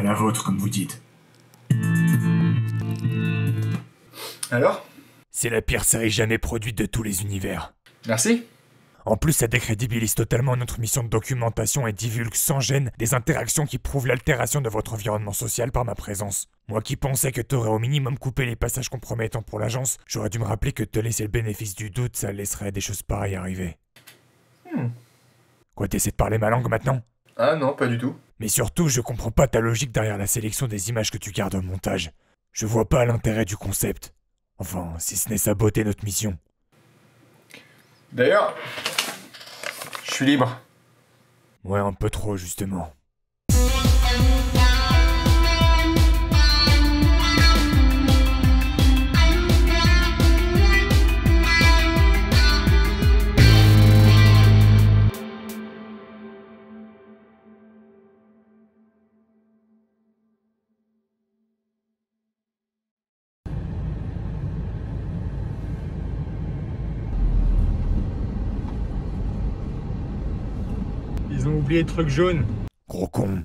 À la vôtre, comme vous dites. Alors? C'est la pire série jamais produite de tous les univers. Merci. En plus, ça décrédibilise totalement notre mission de documentation et divulgue sans gêne des interactions qui prouvent l'altération de votre environnement social par ma présence. Moi qui pensais que t'aurais au minimum coupé les passages compromettants pour l'agence, j'aurais dû me rappeler que te laisser le bénéfice du doute, ça laisserait des choses pareilles arriver. Quoi, t'essaies de parler ma langue maintenant? Ah non, pas du tout. Mais surtout, je comprends pas ta logique derrière la sélection des images que tu gardes au montage. Je vois pas l'intérêt du concept. Enfin, si ce n'est saboter notre mission. D'ailleurs, je suis libre. Ouais, un peu trop, justement. Ils ont oublié le truc jaune. Gros con.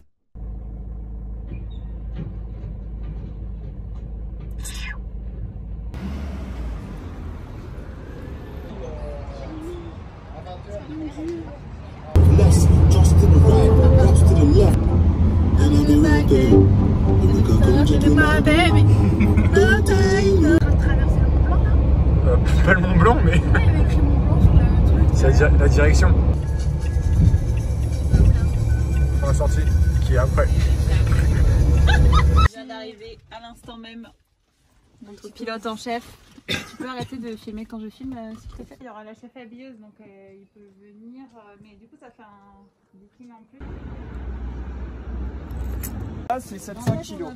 Pas le Mont Blanc, mais... C'est la direction. Pour la sortie, qui est après. Je viens d'arriver à l'instant même. Notre pilote en chef. Tu peux arrêter de filmer quand je filme, s'il te plaît? Il y aura la chef habilleuse, donc il peut venir. Mais du coup, ça fait un booking en plus. Là, c'est 700 kilos.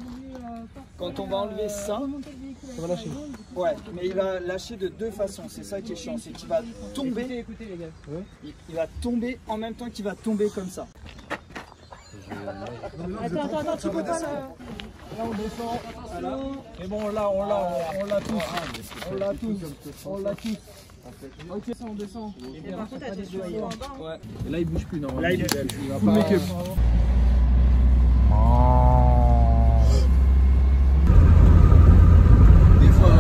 Quand on va enlever ça, Ça va lâcher. ouais, mais il va lâcher de deux façons. C'est ça qui est chiant, c'est qu'il va tomber. Écoutez les gars. Il va tomber en même temps qu'il va tomber comme ça. Attends, tu peux pas là. Là, on descend. Voilà. Mais bon, là, on l'a tous. On l'a tous. On l'a tous. Ok, on descend. Et par contre, attention, il est en bas. Ouais. Et là, il bouge plus, normalement. Là, il va full make-up. Des fois...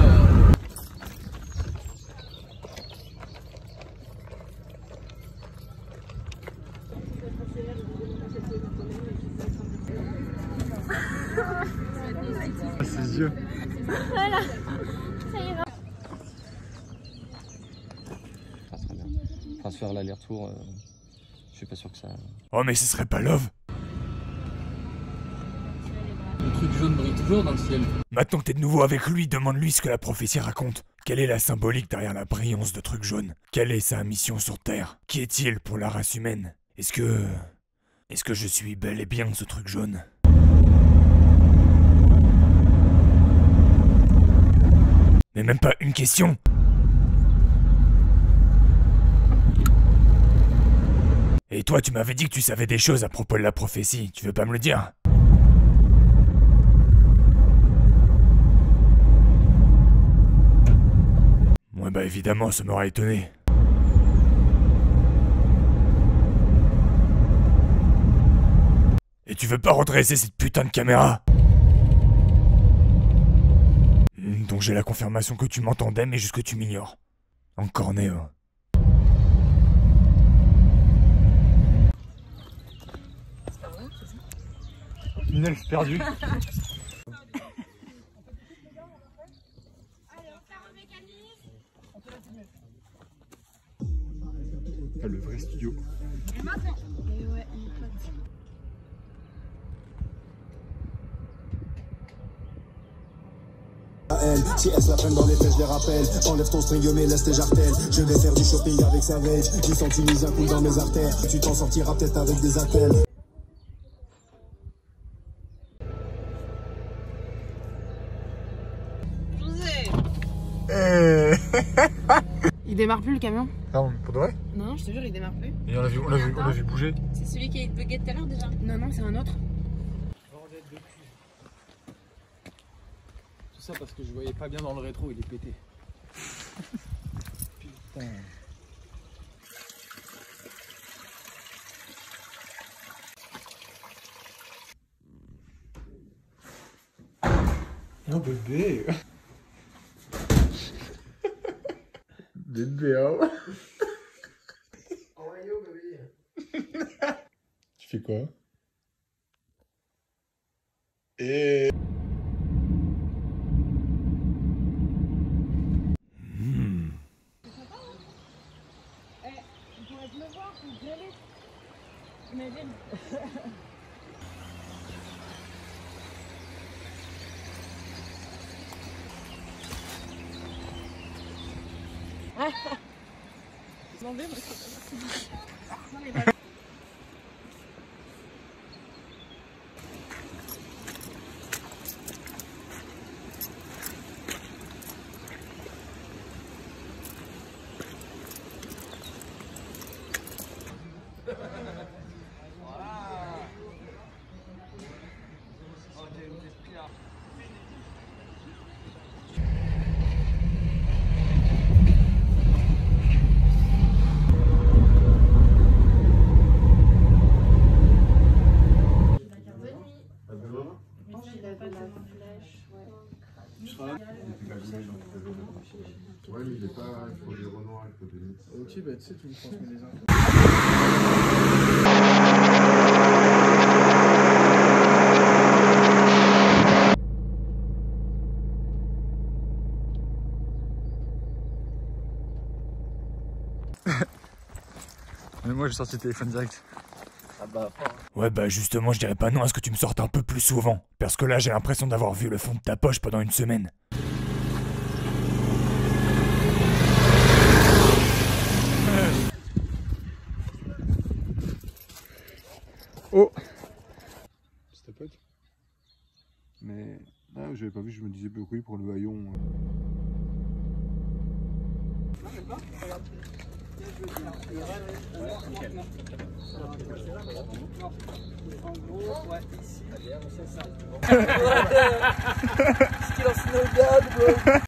Ses yeux. Voilà, ça ira. Très bien. Enfin, se faire l'aller-retour, je suis pas sûr que ça... Oh, mais ce serait pas Love? Le truc jaune brille toujours dans le ciel. Maintenant que t'es de nouveau avec lui, demande-lui ce que la prophétie raconte. Quelle est la symbolique derrière la brillance de truc jaune? Quelle est sa mission sur Terre? Qui est-il pour la race humaine? Est-ce que je suis bel et bien ce truc jaune? Mais même pas une question. Et toi, tu m'avais dit que tu savais des choses à propos de la prophétie. Tu veux pas me le dire? Ouais, bah évidemment, ça m'aurait étonné. Et tu veux pas redresser cette putain de caméra? Donc j'ai la confirmation que tu m'entendais, mais juste que tu m'ignores. Encore Néo. Une elfe perdue. Ah, le vrai studio. Si elle se la prenne dans les fesses, je les rappelle. Enlève ton string, mais laisse tes jartelles. Je vais faire du shopping avec Savage. Du sang tunisien coule dans mes artères. Tu t'en sortiras peut-être avec des appels. Il démarre plus le camion? Non, pour de vrai? Non, je te jure, il démarre plus. Et on l'a vu bouger. C'est celui qui a bugué tout à l'heure déjà? Non, non, c'est un autre. Tout ça parce que je voyais pas bien dans le rétro, il est pété. Putain. Oh bébé. Bébé, oh. Tu fais quoi? Et... On pourrait te le voir, c'est gelé. Imagine. Ouais, mais il est pas. Il faut les renoir, il faut des. Ok, bah tu sais, tu me transmets les infos. Mais moi j'ai sorti le téléphone direct. Ah bah, Ouais bah justement je dirais pas non à ce que tu me sortes un peu plus souvent. Parce que là j'ai l'impression d'avoir vu le fond de ta poche pendant une semaine. Oh. C'est ta pote? Mais. Ah, j'avais pas vu, je me disais beaucoup pour le haillon. en gros, ouais, ici. C'est ça.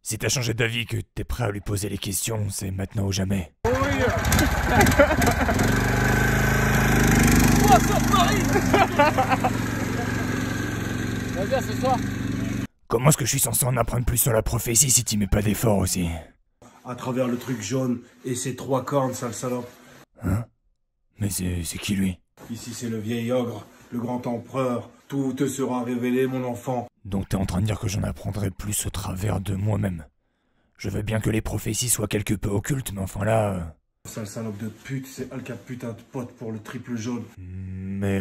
Si t'as changé d'avis, que t'es prêt à lui poser les questions, c'est maintenant ou jamais. Vas-y, ce soir. Comment est-ce que je suis censé en apprendre plus sur la prophétie si t'y mets pas d'effort aussi? À travers le truc jaune et ses 3 cornes, sale salope. Hein? Mais c'est qui lui? Ici c'est le vieil ogre, le grand empereur. Tout te sera révélé, mon enfant. Donc t'es en train de dire que j'en apprendrai plus au travers de moi-même. Je veux bien que les prophéties soient quelque peu occultes, mais enfin là... Sale salope de pute, c'est Alka putain de pote pour le triple jaune. Mais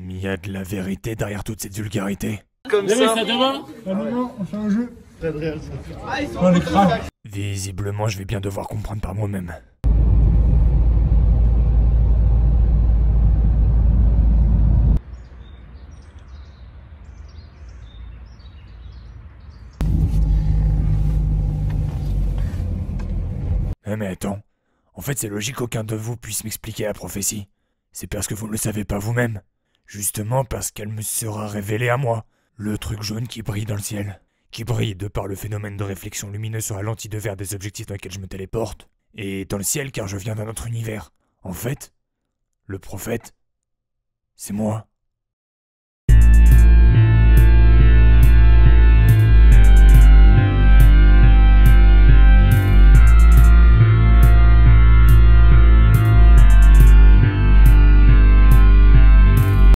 y a de la vérité derrière toute cette vulgarité. Comme ça. demain. Ah non, on fait un jeu. Visiblement, je vais bien devoir comprendre par moi-même. Mais attends, en fait c'est logique qu'aucun de vous puisse m'expliquer la prophétie. C'est parce que vous ne le savez pas vous-même. Justement parce qu'elle me sera révélée à moi. Le truc jaune qui brille dans le ciel. Qui brille de par le phénomène de réflexion lumineuse sur la lentille de verre des objectifs dans lesquels je me téléporte. Et dans le ciel car je viens d'un autre univers. En fait, le prophète, c'est moi.